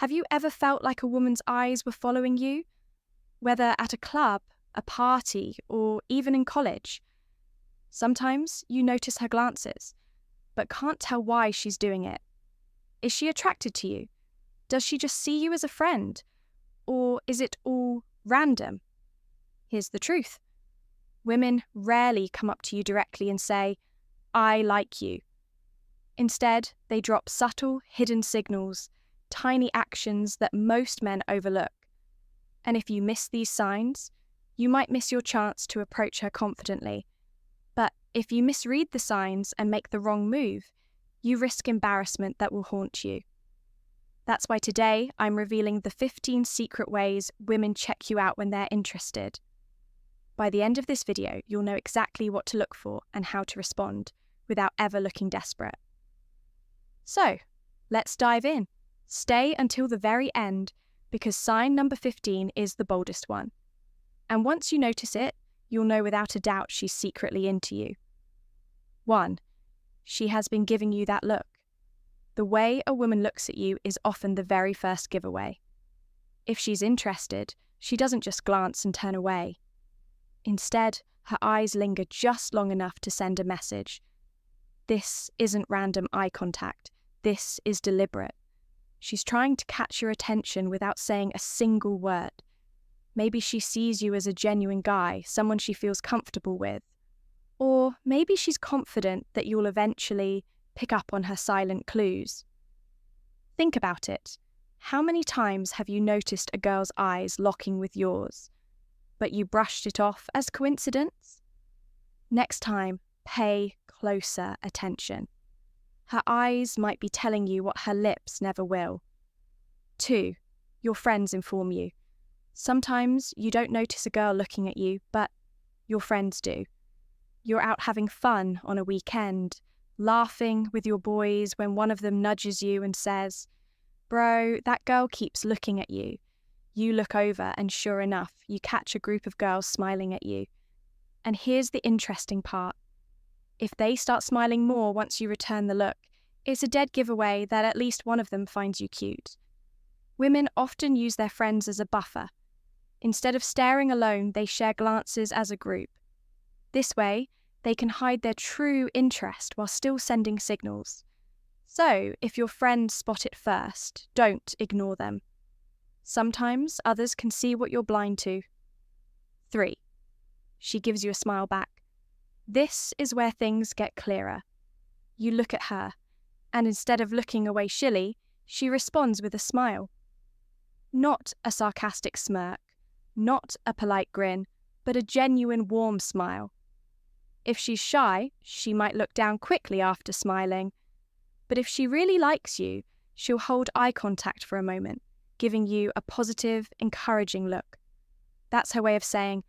Have you ever felt like a woman's eyes were following you? Whether at a club, a party, or even in college? Sometimes you notice her glances, but can't tell why she's doing it. Is she attracted to you? Does she just see you as a friend? Or is it all random? Here's the truth. Women rarely come up to you directly and say, "I like you." Instead, they drop subtle, hidden signals, tiny actions that most men overlook. And if you miss these signs, you might miss your chance to approach her confidently. But if you misread the signs and make the wrong move, you risk embarrassment that will haunt you. That's why today I'm revealing the 15 secret ways women check you out when they're interested. By the end of this video, you'll know exactly what to look for and how to respond without ever looking desperate. So, let's dive in. Stay until the very end because sign number 15 is the boldest one. And once you notice it, you'll know without a doubt she's secretly into you. 1. She has been giving you that look. The way a woman looks at you is often the very first giveaway. If she's interested, she doesn't just glance and turn away. Instead, her eyes linger just long enough to send a message. This isn't random eye contact. This is deliberate. She's trying to catch your attention without saying a single word. Maybe she sees you as a genuine guy, someone she feels comfortable with. Or maybe she's confident that you'll eventually pick up on her silent clues. Think about it. How many times have you noticed a girl's eyes locking with yours, but you brushed it off as coincidence? Next time, pay closer attention. Her eyes might be telling you what her lips never will. 2. Your friends inform you. Sometimes you don't notice a girl looking at you, but your friends do. You're out having fun on a weekend, laughing with your boys when one of them nudges you and says, "Bro, that girl keeps looking at you." You look over and sure enough, you catch a group of girls smiling at you. And here's the interesting part. If they start smiling more once you return the look, it's a dead giveaway that at least one of them finds you cute. Women often use their friends as a buffer. Instead of staring alone, they share glances as a group. This way, they can hide their true interest while still sending signals. So, if your friends spot it first, don't ignore them. Sometimes others can see what you're blind to. 3. She gives you a smile back. This is where things get clearer. You look at her, and instead of looking away shilly, she responds with a smile. Not a sarcastic smirk, not a polite grin, but a genuine warm smile. If she's shy, she might look down quickly after smiling. But if she really likes you, she'll hold eye contact for a moment, giving you a positive, encouraging look. That's her way of saying,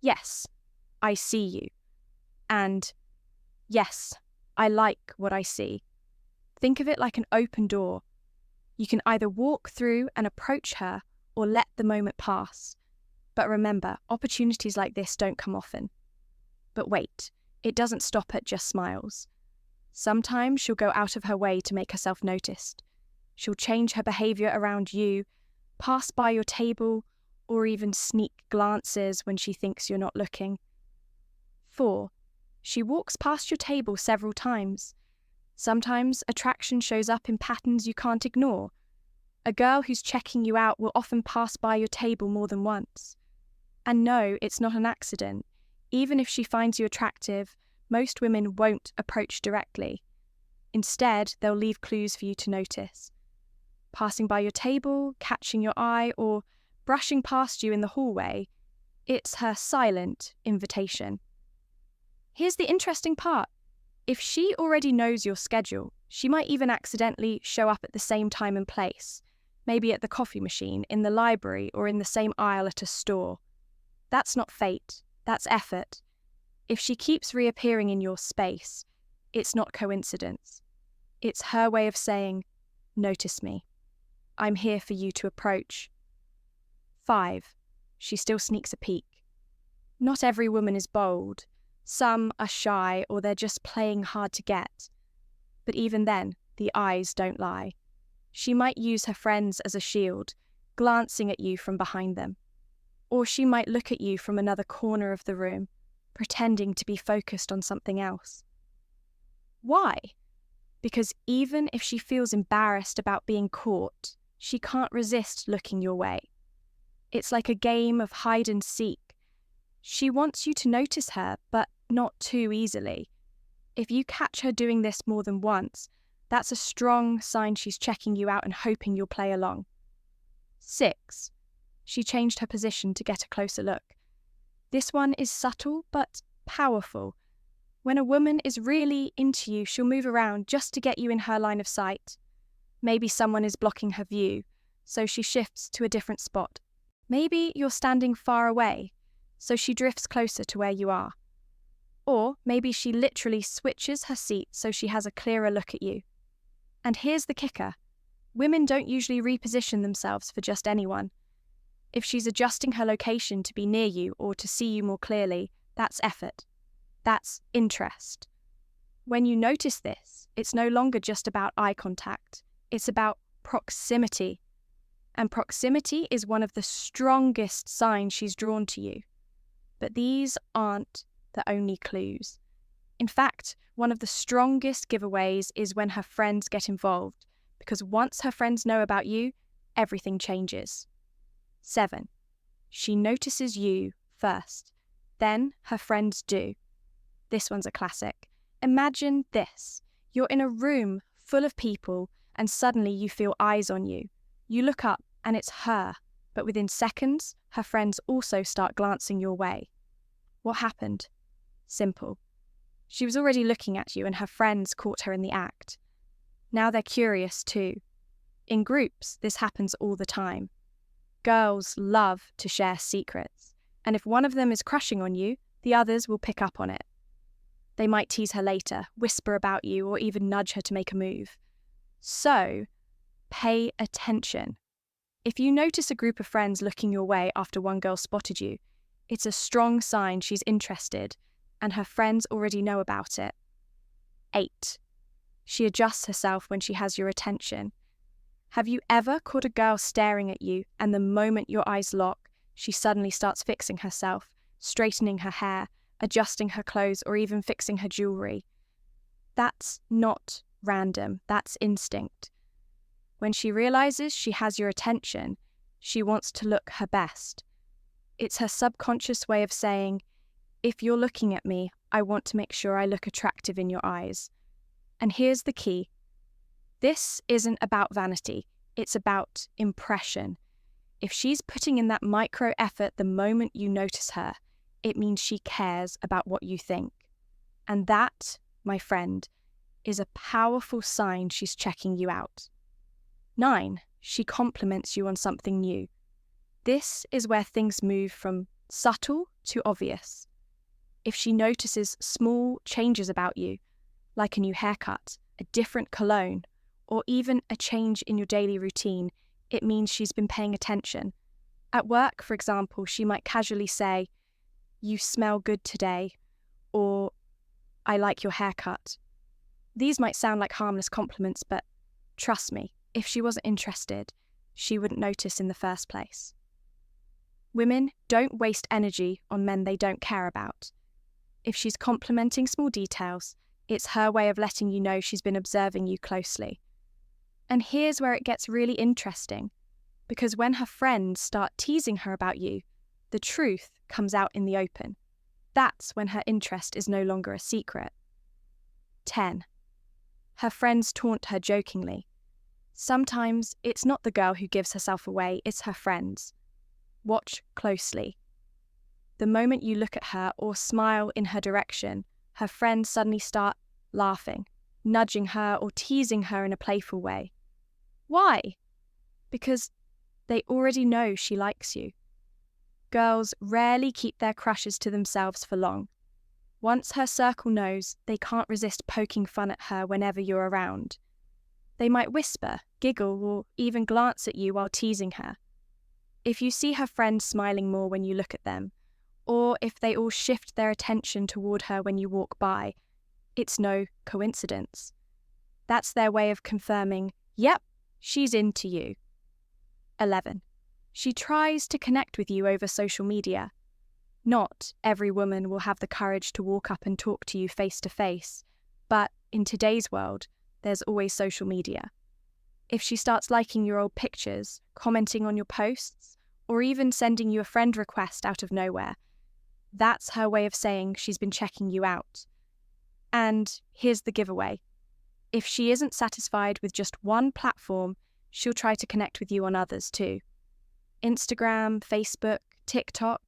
"Yes, I see you." And, "Yes, I like what I see." Think of it like an open door. You can either walk through and approach her or let the moment pass. But remember, opportunities like this don't come often. But wait, it doesn't stop at just smiles. Sometimes she'll go out of her way to make herself noticed. She'll change her behaviour around you, pass by your table, or even sneak glances when she thinks you're not looking. 4. She walks past your table several times. Sometimes attraction shows up in patterns you can't ignore. A girl who's checking you out will often pass by your table more than once. And no, it's not an accident. Even if she finds you attractive, most women won't approach directly. Instead, they'll leave clues for you to notice. Passing by your table, catching your eye, or brushing past you in the hallway, it's her silent invitation. Here's the interesting part. If she already knows your schedule, she might even accidentally show up at the same time and place, maybe at the coffee machine, in the library, or in the same aisle at a store. That's not fate, that's effort. If she keeps reappearing in your space, it's not coincidence. It's her way of saying, "Notice me. I'm here for you to approach." 5. She still sneaks a peek. Not every woman is bold. Some are shy or they're just playing hard to get. But even then, the eyes don't lie. She might use her friends as a shield, glancing at you from behind them. Or she might look at you from another corner of the room, pretending to be focused on something else. Why? Because even if she feels embarrassed about being caught, she can't resist looking your way. It's like a game of hide and seek. She wants you to notice her, but not too easily. If you catch her doing this more than once, that's a strong sign she's checking you out and hoping you'll play along. 6. She changed her position to get a closer look. This one is subtle but powerful. When a woman is really into you, she'll move around just to get you in her line of sight. Maybe someone is blocking her view, so she shifts to a different spot. Maybe you're standing far away, so she drifts closer to where you are. Or maybe she literally switches her seat so she has a clearer look at you. And here's the kicker. Women don't usually reposition themselves for just anyone. If she's adjusting her location to be near you or to see you more clearly, that's effort. That's interest. When you notice this, it's no longer just about eye contact. It's about proximity. And proximity is one of the strongest signs she's drawn to you. But these aren't the only clues. In fact, one of the strongest giveaways is when her friends get involved, because once her friends know about you, everything changes. 7. She notices you first, then her friends do. This one's a classic. Imagine this. You're in a room full of people and suddenly you feel eyes on you. You look up and it's her, but within seconds, her friends also start glancing your way. What happened? Simple. She was already looking at you and her friends caught her in the act. Now they're curious too. In groups, this happens all the time. Girls love to share secrets, and if one of them is crushing on you, the others will pick up on it. They might tease her later, whisper about you, or even nudge her to make a move. So, pay attention. If you notice a group of friends looking your way after one girl spotted you, it's a strong sign she's interested, and her friends already know about it. 8. She adjusts herself when she has your attention. Have you ever caught a girl staring at you, and the moment your eyes lock, she suddenly starts fixing herself, straightening her hair, adjusting her clothes, or even fixing her jewelry? That's not random, that's instinct. When she realizes she has your attention, she wants to look her best. It's her subconscious way of saying, if you're looking at me, I want to make sure I look attractive in your eyes. And here's the key. This isn't about vanity, it's about impression. If she's putting in that micro effort the moment you notice her, it means she cares about what you think. And that, my friend, is a powerful sign she's checking you out. 9. She compliments you on something new. This is where things move from subtle to obvious. If she notices small changes about you, like a new haircut, a different cologne, or even a change in your daily routine, it means she's been paying attention. At work, for example, she might casually say, "You smell good today," or "I like your haircut." These might sound like harmless compliments, but trust me, if she wasn't interested, she wouldn't notice in the first place. Women don't waste energy on men they don't care about. If she's complimenting small details, it's her way of letting you know she's been observing you closely. And here's where it gets really interesting, because when her friends start teasing her about you, the truth comes out in the open. That's when her interest is no longer a secret. 10. Her friends taunt her jokingly. Sometimes it's not the girl who gives herself away, it's her friends. Watch closely. The moment you look at her or smile in her direction, her friends suddenly start laughing, nudging her or teasing her in a playful way. Why? Because they already know she likes you. Girls rarely keep their crushes to themselves for long. Once her circle knows, they can't resist poking fun at her whenever you're around. They might whisper, giggle, or even glance at you while teasing her. If you see her friends smiling more when you look at them, or if they all shift their attention toward her when you walk by, it's no coincidence. That's their way of confirming, yep, She's into you. 11. She tries to connect with you over social media. Not every woman will have the courage to walk up and talk to you face to face, but in today's world, there's always social media. If she starts liking your old pictures, commenting on your posts, or even sending you a friend request out of nowhere, that's her way of saying she's been checking you out. And here's the giveaway. If she isn't satisfied with just one platform, she'll try to connect with you on others too. Instagram, Facebook, TikTok,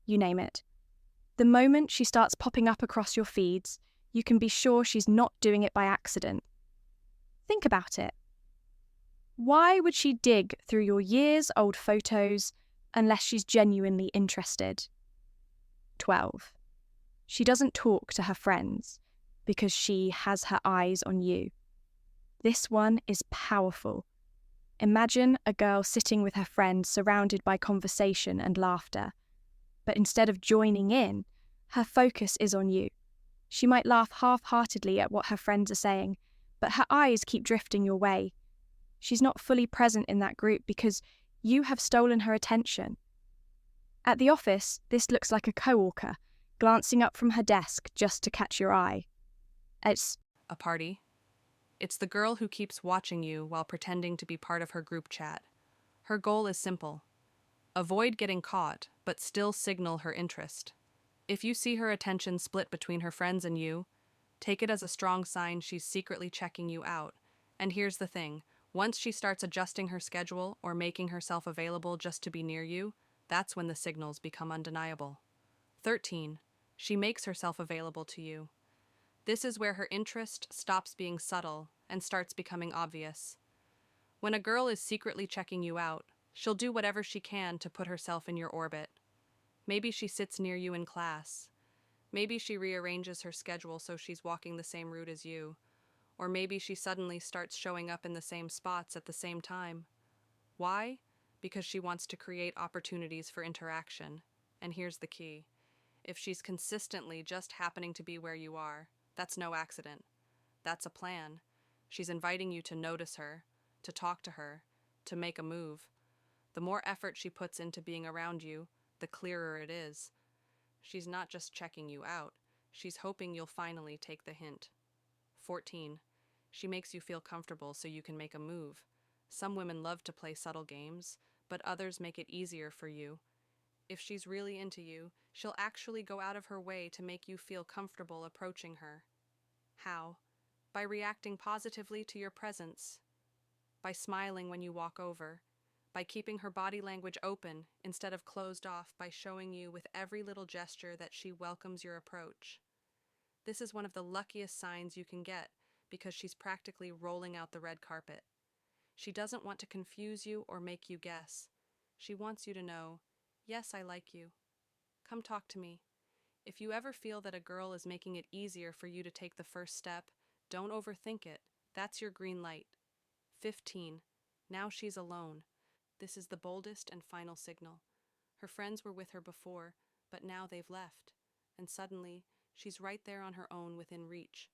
you name it. The moment she starts popping up across your feeds, you can be sure she's not doing it by accident. Think about it. Why would she dig through your years-old photos unless she's genuinely interested? 12. She doesn't talk to her friends because she has her eyes on you. This one is powerful. Imagine a girl sitting with her friends surrounded by conversation and laughter, but instead of joining in, her focus is on you. She might laugh half-heartedly at what her friends are saying, but her eyes keep drifting your way. She's not fully present in that group because you have stolen her attention. At the office, this looks like a coworker glancing up from her desk just to catch your eye. It's A party. It's the girl who keeps watching you while pretending to be part of her group chat. Her goal is simple. Avoid getting caught, but still signal her interest. If you see her attention split between her friends and you, take it as a strong sign she's secretly checking you out. And here's the thing, once she starts adjusting her schedule or making herself available just to be near you, that's when the signals become undeniable. 13. She makes herself available to you. This is where her interest stops being subtle and starts becoming obvious. When a girl is secretly checking you out, she'll do whatever she can to put herself in your orbit. Maybe she sits near you in class. Maybe she rearranges her schedule so she's walking the same route as you. Or maybe she suddenly starts showing up in the same spots at the same time. Why? Because she wants to create opportunities for interaction. And here's the key. If she's consistently just happening to be where you are, that's no accident. That's a plan. She's inviting you to notice her, to talk to her, to make a move. The more effort she puts into being around you, the clearer it is. She's not just checking you out, she's hoping you'll finally take the hint. 14. She makes you feel comfortable so you can make a move. Some women love to play subtle games, but others make it easier for you. If she's really into you, she'll actually go out of her way to make you feel comfortable approaching her. How? By reacting positively to your presence, by smiling when you walk over, by keeping her body language open instead of closed off, by showing you with every little gesture that she welcomes your approach. This is one of the luckiest signs you can get because she's practically rolling out the red carpet. She doesn't want to confuse you or make you guess. She wants you to know, yes, I like you. Come talk to me. If you ever feel that a girl is making it easier for you to take the first step, don't overthink it. That's your green light. 15. Now she's alone. This is the boldest and final signal. Her friends were with her before, but now they've left. And suddenly, she's right there on her own within reach.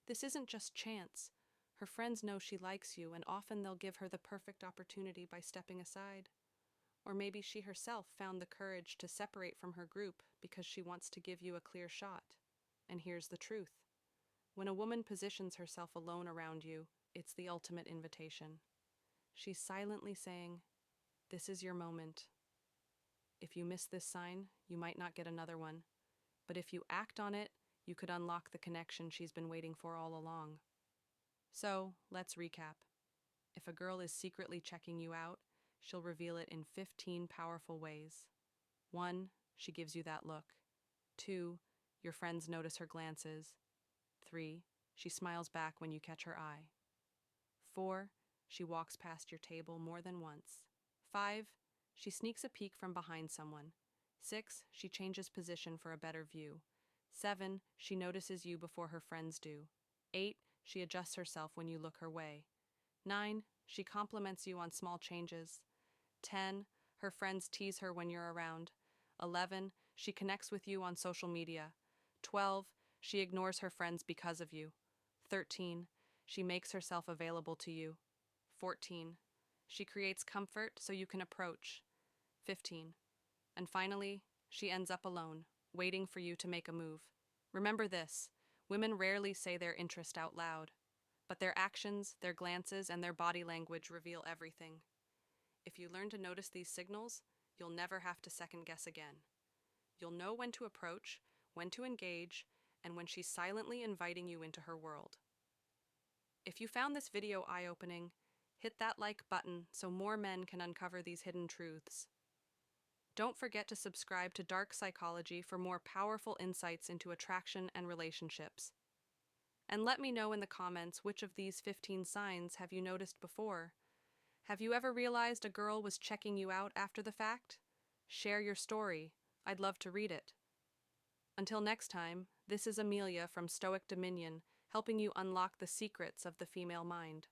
This isn't just chance. Her friends know she likes you, and often they'll give her the perfect opportunity by stepping aside. Or maybe she herself found the courage to separate from her group because she wants to give you a clear shot. And here's the truth. When a woman positions herself alone around you, it's the ultimate invitation. She's silently saying, this is your moment. If you miss this sign, you might not get another one. But if you act on it, you could unlock the connection she's been waiting for all along. So, let's recap. If a girl is secretly checking you out, she'll reveal it in 15 powerful ways. 1. She gives you that look. 2. Your friends notice her glances. 3. She smiles back when you catch her eye. 4. She walks past your table more than once. 5. She sneaks a peek from behind someone. 6. She changes position for a better view. 7. She notices you before her friends do. 8. She adjusts herself when you look her way. 9. She compliments you on small changes. 10. Her friends tease her when you're around. 11. She connects with you on social media. 12. She ignores her friends because of you. 13. She makes herself available to you. 14. She creates comfort so you can approach. 15. And finally, she ends up alone, waiting for you to make a move. Remember this: women rarely say their interest out loud, but their actions, their glances, and their body language reveal everything. If you learn to notice these signals, you'll never have to second guess again. You'll know when to approach, when to engage, and when she's silently inviting you into her world. If you found this video eye-opening, hit that like button so more men can uncover these hidden truths. Don't forget to subscribe to Dark Psychology for more powerful insights into attraction and relationships. And let me know in the comments which of these 15 signs have you noticed before. Have you ever realized a girl was checking you out after the fact? Share your story. I'd love to read it. Until next time, this is Amelia from Stoic Dominion, helping you unlock the secrets of the female mind.